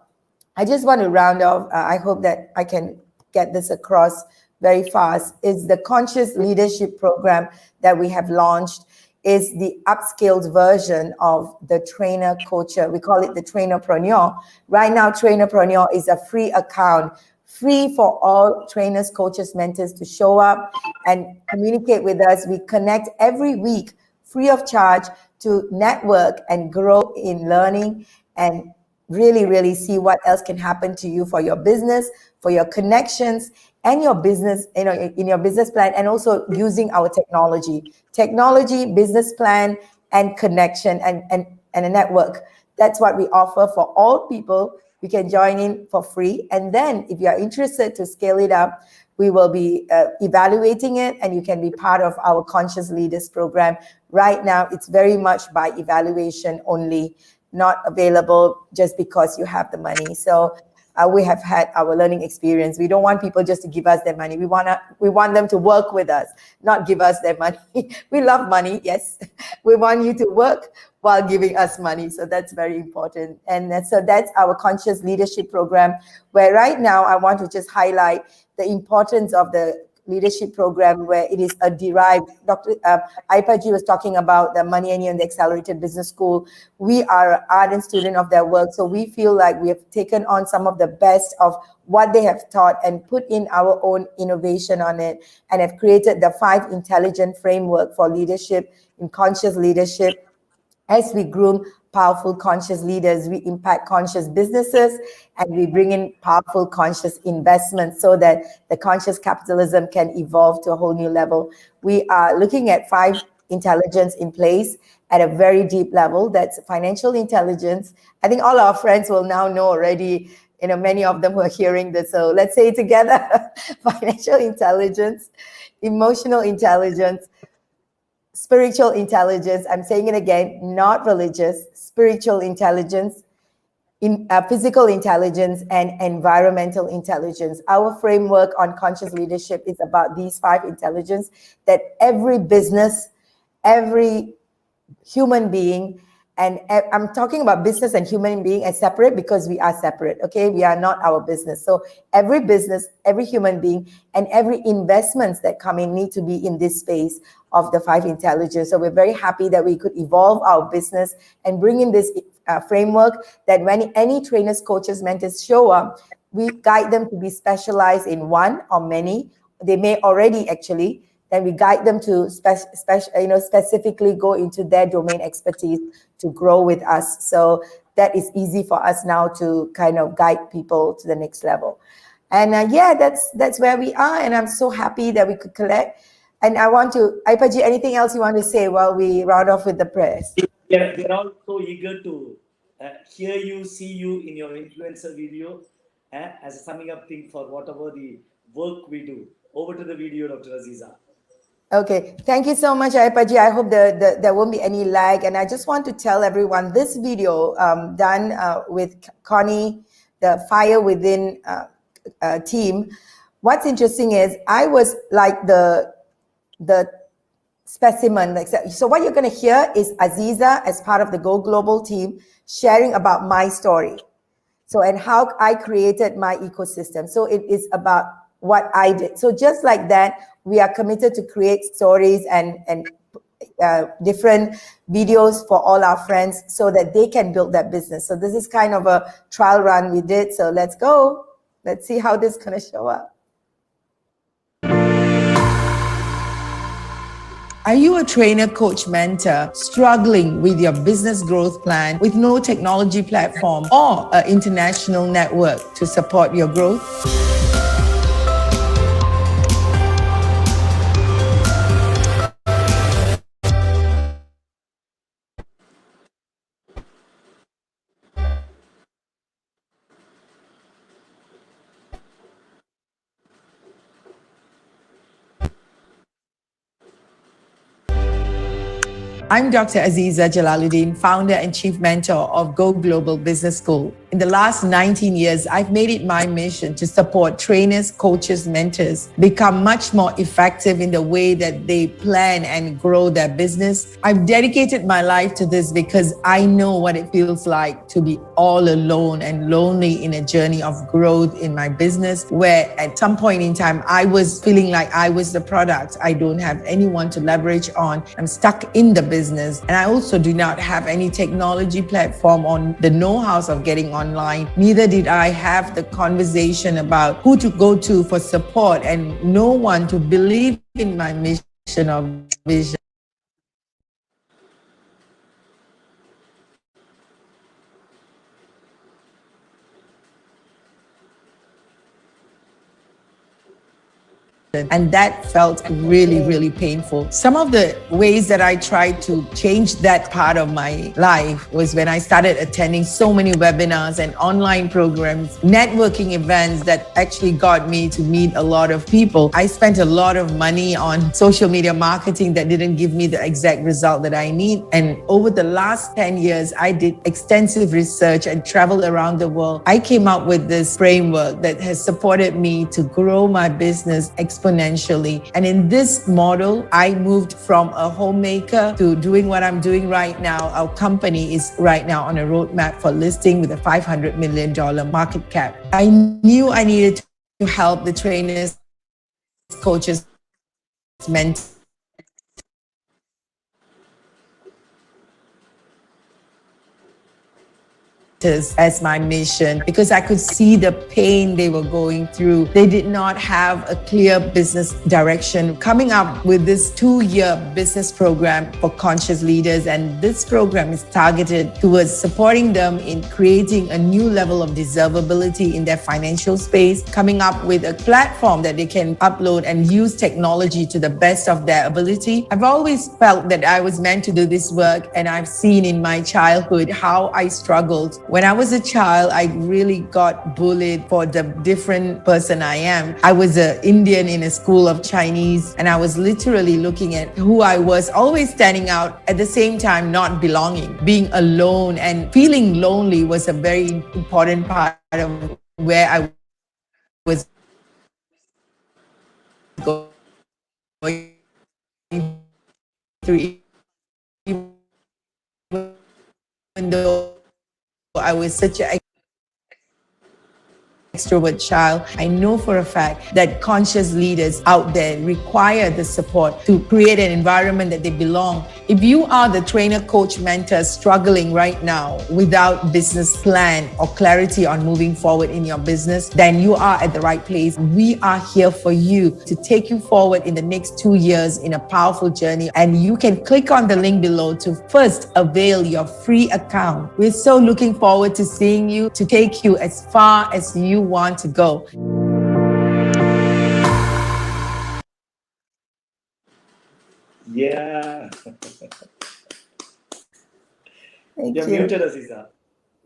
I just want to round off. I hope that I can get this across very fast. Is the Conscious Leadership Program that we have launched is the upscaled version of the Trainer Coacher. We call it the Trainerpreneur. Right now, Trainerpreneur is a free account, free for all trainers, coaches, mentors to show up and communicate with us. We connect every week, free of charge, to network and grow in learning and really, really see what else can happen to you for your business, for your connections, and your business, you know, in your business plan, and also using our technology, business plan, and connection, and a network. That's what we offer for all people. We can join in for free. And then if you are interested to scale it up, we will be evaluating it, and you can be part of our Conscious Leaders program. Right now, it's very much by evaluation only, not available just because you have the money. So we have had our learning experience. We don't want people just to give us their money. We want them to work with us, not give us their money. We love money, yes. We want you to work while giving us money. So that's very important. And so that's our Conscious Leadership program, where right now I want to just highlight the importance of the leadership program where it is a derived. Dr. Aipaji was talking about the Money and the Accelerated Business School. We are an ardent student of their work, so we feel like we have taken on some of the best of what they have taught and put in our own innovation on it, and have created the 5 intelligent framework for leadership in conscious leadership. As we groom powerful conscious leaders, we impact conscious businesses, and we bring in powerful conscious investments so that the conscious capitalism can evolve to a whole new level. We are looking at 5 intelligence in place at a very deep level. That's financial intelligence. I think all our friends will now know already, many of them who are hearing this. So let's say it together. Financial intelligence, emotional intelligence, spiritual intelligence, I'm saying it again, not religious, spiritual intelligence, physical intelligence, and environmental intelligence. Our framework on conscious leadership is about these 5 intelligence that every business, every human being, and I'm talking about business and human being as separate because we are separate, okay? We are not our business. So every business, every human being, and every investments that come in need to be in this space of the 5 intelligence. So we're very happy that we could evolve our business and bring in this framework that when any trainers, coaches, mentors show up, we guide them to be specialized in one or many. They may already actually, then we guide them to specifically go into their domain expertise to grow with us. So that is easy for us now to kind of guide people to the next level. And that's where we are. And I'm so happy that we could collect. And I want to, Aipaji, anything else you want to say while we round off with the prayers? We're all so eager to hear you, see you in your influencer video as a summing up thing for whatever the work we do. Over to the video, Dr. Aziza. Okay, thank you so much, Aipaji. I hope there won't be any lag. And I just want to tell everyone this video done with Connie, the Fire Within team. What's interesting is I was like the specimen. So what you're going to hear is Aziza as part of the Go Global team sharing about my story. So, and how I created my ecosystem. So it is about what I did. So just like that, we are committed to create stories and different videos for all our friends so that they can build that business. So this is kind of a trial run we did. So let's go. Let's see how this is going to show up. Are you a trainer, coach, mentor struggling with your business growth plan with no technology platform or an international network to support your growth? I'm Dr. Aziza Jalaluddin, founder and chief mentor of Go Global Business School. In the last 19 years, I've made it my mission to support trainers, coaches, mentors become much more effective in the way that they plan and grow their business. I've dedicated my life to this because I know what it feels like to be all alone and lonely in a journey of growth in my business, where at some point in time, I was feeling like I was the product. I don't have anyone to leverage on. I'm stuck in the business. And I also do not have any technology platform on the know-hows of getting online. Neither did I have the conversation about who to go to for support and no one to believe in my mission or vision. And that felt really, really painful. Some of the ways that I tried to change that part of my life was when I started attending so many webinars and online programs, networking events that actually got me to meet a lot of people. I spent a lot of money on social media marketing that didn't give me the exact result that I need. And over the last 10 years, I did extensive research and traveled around the world. I came up with this framework that has supported me to grow my business exponentially. And in this model, I moved from a homemaker to doing what I'm doing right now. Our company is right now on a roadmap for listing with a $500 million market cap. I knew I needed to help the trainers coaches, mentors, as my mission because I could see the pain they were going through. They did not have a clear business direction. Coming up with this 2-year business program for conscious leaders, and this program is targeted towards supporting them in creating a new level of deservability in their financial space, coming up with a platform that they can upload and use technology to the best of their ability. I've always felt that I was meant to do this work, and I've seen in my childhood how I struggled. When I was a child, I really got bullied for the different person I am. I was an Indian in a school of Chinese, and I was literally looking at who I was, always standing out, at the same time not belonging. Being alone and feeling lonely was a very important part of where I was going through, even though I was such an extrovert child. I know for a fact that conscious leaders out there require the support to create an environment that they belong. If you are the trainer, coach, mentor struggling right now without business plan or clarity on moving forward in your business, then you are at the right place. We are here for you to take you forward in the next 2 years in a powerful journey. And you can click on the link below to first avail your free account. We're so looking forward to seeing you, to take you as far as you want to go. Yeah. Thank You're you. muted, Aziza.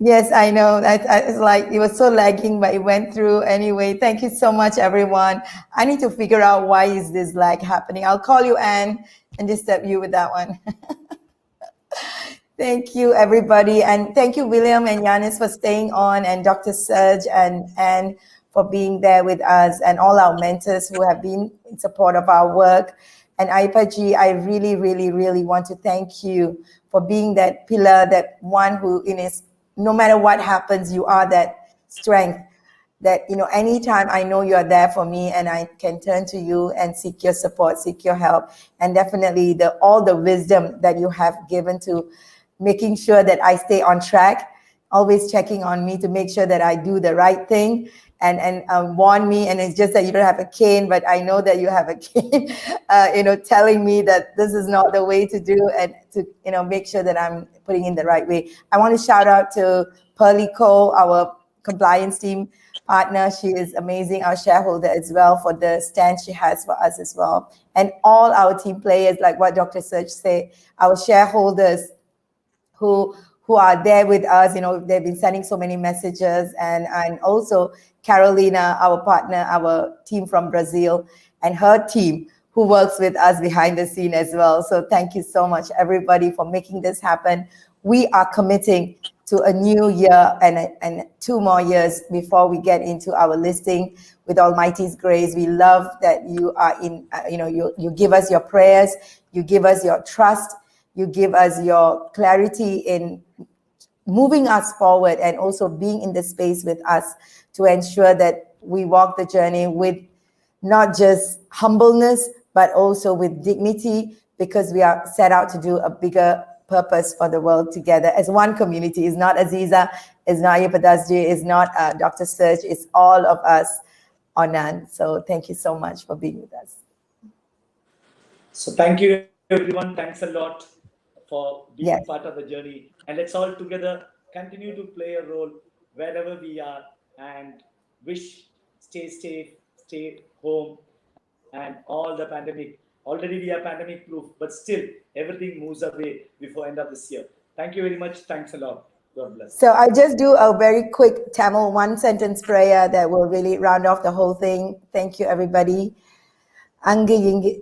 Yes, I know. It's like it was so lagging, but it went through anyway. Thank you so much, everyone. I need to figure out why is this lag happening. I'll call you, Anne, and disturb you with that one. Thank you, everybody. And thank you, William and Yanis, for staying on, and Dr. Serge and Anne for being there with us, and all our mentors who have been in support of our work. And Aipaji, I really, really, really want to thank you for being that pillar, that one who, no matter what happens, you are that strength that, anytime I know you're there for me and I can turn to you and seek your support, seek your help. And definitely all the wisdom that you have given to making sure that I stay on track, always checking on me to make sure that I do the right thing, and warn me. And it's just that you don't have a cane, but I know that you have a cane, telling me that this is not the way to do, and to, make sure that I'm putting in the right way. I want to shout out to Pearly Co, our compliance team partner. She is amazing, our shareholder as well, for the stand she has for us as well. And all our team players, like what Dr. Serge said, our shareholders who are there with us. They've been sending so many messages, and also Carolina, our partner, our team from Brazil, and her team who works with us behind the scene as well. So thank you so much, everybody, for making this happen. We are committing to a new year and 2 more years before we get into our listing. With Almighty's grace, we love that you are you give us your prayers, you give us your trust, you give us your clarity in moving us forward, and also being in the space with us to ensure that we walk the journey with not just humbleness, but also with dignity, because we are set out to do a bigger purpose for the world together as one community. It's not Aziza, it's not Yapadasji, it's not Dr. Serge, it's all of us, Anand. So thank you so much for being with us. So thank you, everyone. Thanks a lot for being part of the journey. And let's all together continue to play a role wherever we are, and stay safe, stay home, and all the pandemic. Already we are pandemic proof, but still everything moves away before end of this year. Thank you very much. Thanks a lot. God bless. So I'll just do a very quick Tamil 1-sentence prayer that will really round off the whole thing. Thank you, everybody. Angi yingi.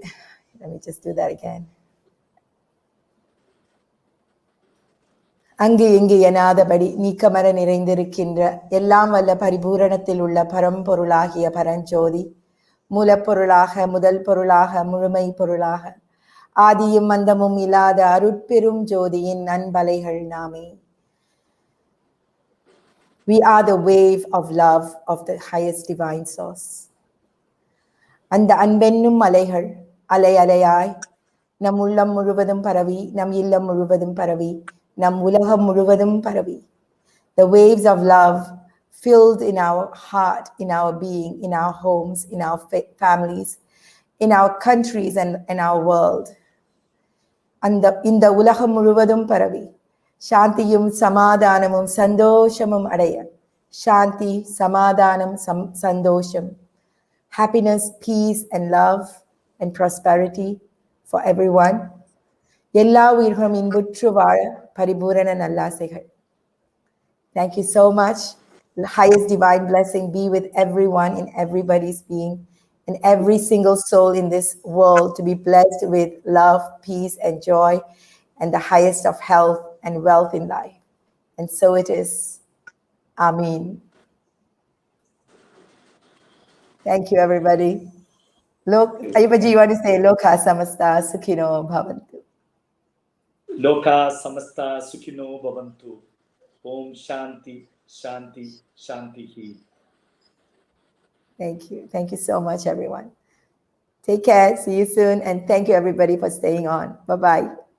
Let me just do that again. அங்கு இங்கு எனாதபடி நீக்கமர நிறைந்திருக்கின்ற எல்லாம் வல்ல பரிபூரணத்தில் உள்ள பரம்பொருளாகிய பரஞ்சோதி மூலப்பொருளாக முதல் பொருளாக முழுமை பொருளாக ஆதியும் மந்தமும் இல்லாத அருட்பெரும் ஜோதியின் நன்பலைகள் நாமே. We are the wave of love of the highest divine source. அந்த அன்பென்னும் அலைகள் அலை அலையாய் நம் உள்ளம் முழுவதும் பரவி நம் இல்லம் முழுவதும் பரவி நம் உலகம் முழுவதும் பரவி. The waves of love filled in our heart, in our being, in our homes, in our families, in our countries and in our world. இந்த உலகம் முழுவதும் பரவி சாந்தியும் சமாதானமும் சந்தோஷமும் அடைய. சாந்தி, சமாதானம், சந்தோஷம். Happiness, peace and love and prosperity for everyone. எல்லா உயிர்களும் இன்புற்று வாழ பரிபூரண நல்லாசைகள். Thank you so much. The highest divine blessing be with everyone in everybody's being, and every single soul in this world to be blessed with love, peace, and joy, and the highest of health and wealth in life. And so it is. Amen. Thank you, everybody. Ayubaji, you want to say Loka Samasta Sukhino Bhavantu? Loka Samasta Sukhino Bhavantu. Om Shanti, Shanti, Shanti. Thank you. Thank you so much, everyone. Take care. See you soon. And thank you, everybody, for staying on. Bye-bye.